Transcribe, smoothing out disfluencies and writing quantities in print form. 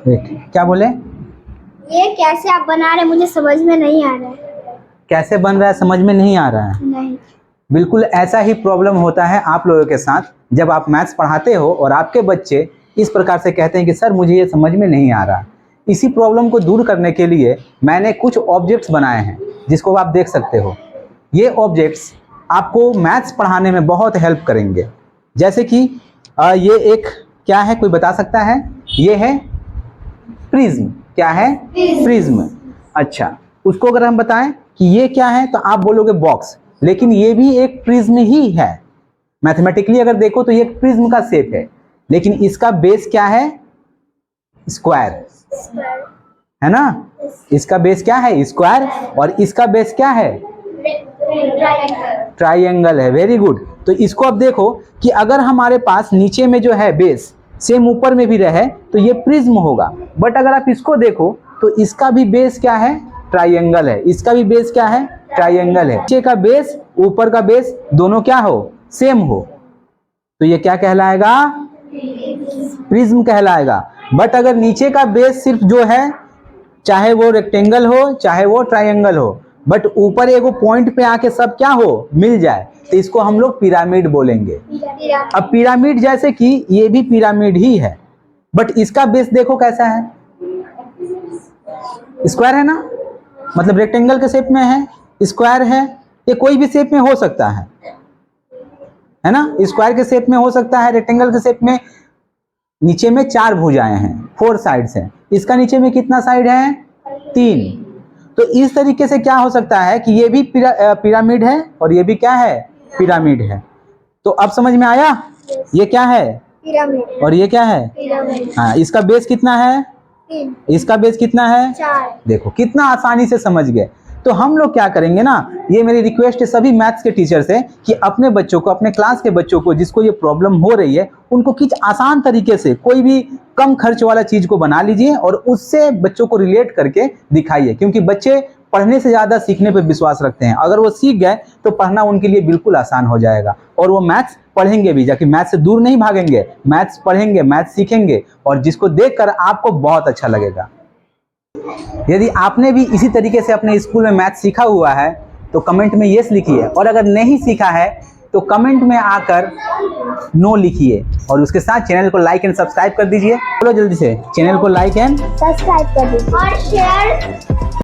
क्या बोले? ये कैसे आप बना रहे हैं मुझे समझ में नहीं आ रहा है। कैसे बन रहा है समझ में नहीं आ रहा है? नहीं। बिल्कुल ऐसा ही प्रॉब्लम होता है आप लोगों के साथ जब आप मैथ्स पढ़ाते हो और आपके बच्चे इस प्रकार से कहते हैं कि सर मुझे ये समझ में नहीं आ रहा। इसी प्रॉब्लम को दूर करने के लिए मैंने कुछ ऑब्जेक्ट्स बनाए हैं जिसको आप देख सकते हो। ये ऑब्जेक्ट्स आपको मैथ्स पढ़ाने में बहुत हेल्प करेंगे। जैसे कि ये एक क्या है, कोई बता सकता है? ये है प्रिज्म। क्या है? प्रिज्म। अच्छा, उसको अगर हम बताएं कि ये क्या है तो आप बोलोगे बॉक्स, लेकिन ये भी एक प्रिज्म ही है। मैथमेटिकली अगर देखो तो ये एक प्रिज्म का शेप है, लेकिन इसका बेस क्या है? स्क्वायर, है ना? इसका बेस क्या है? स्क्वायर। और इसका बेस क्या है? ट्राइंगल है। Very good. तो इसको अब देखो कि अगर हमारे पास नीचे में जो है बेस सेम ऊपर में भी रहे तो ये प्रिज्म होगा, बट अगर आप इसको देखो तो इसका भी बेस क्या है? ट्राइंगल है। इसका भी बेस क्या है? ट्राइंगल है। नीचे का बेस ऊपर का बेस दोनों क्या हो? सेम हो, तो ये क्या कहलाएगा? प्रिज्म कहलाएगा। बट अगर नीचे का बेस सिर्फ जो है चाहे वो रेक्टेंगल हो चाहे वो ट्राइंगल हो, बट ऊपर एगो पॉइंट पे आके सब क्या हो? मिल जाए, तो इसको हम लोग पिरामिड बोलेंगे। अब पिरामिड जैसे कि ये भी पिरामिड ही है, बट इसका बेस देखो कैसा है? स्क्वायर है ना, मतलब रेक्टेंगल के शेप में है, स्क्वायर है। ये कोई भी शेप में हो सकता है ना? स्क्वायर के शेप में हो सकता है, रेक्टेंगल के शेप में। नीचे में 4 भुजाएं हैं, 4 साइड्स हैं। इसका नीचे में कितना साइड है? 3। तो इस तरीके से क्या हो सकता है कि ये भी पिरामिड है और ये भी क्या है? पिरामिड है। तो अब समझ में आया ये क्या है? पिरामिड। और ये क्या है? पिरामिड। हाँ, इसका बेस कितना है? 3। इसका बेस कितना है? 4। देखो कितना आसानी से समझ गए। तो हम लोग क्या करेंगे ना, ये मेरी रिक्वेस्ट है सभी मैथ्स के टीचर से कि अपने बच्चों को, अपने क्लास के बच्चों को जिसको ये प्रॉब्लम हो रही है, उनको कुछ आसान तरीके से कोई भी कम खर्च वाला चीज को बना लीजिए और उससे बच्चों को रिलेट करके दिखाइए, क्योंकि बच्चे पढ़ने से ज्यादा सीखने पर विश्वास रखते हैं। अगर वो सीख गए तो पढ़ना उनके लिए बिल्कुल आसान हो जाएगा और वो मैथ्स पढ़ेंगे भी, जाके मैथ्स से दूर नहीं भागेंगे, मैथ्स पढ़ेंगे, मैथ्स सीखेंगे और जिसको देखकर आपको बहुत अच्छा लगेगा। यदि आपने भी इसी तरीके से अपने स्कूल में मैथ्स सीखा हुआ है तो कमेंट में यस लिखिए, और अगर नहीं सीखा है तो कमेंट में आकर नो लिखिए, और उसके साथ चैनल को लाइक एंड सब्सक्राइब कर दीजिए। चलो जल्दी से चैनल को लाइक एंड सब्सक्राइब कर दीजिए और शेयर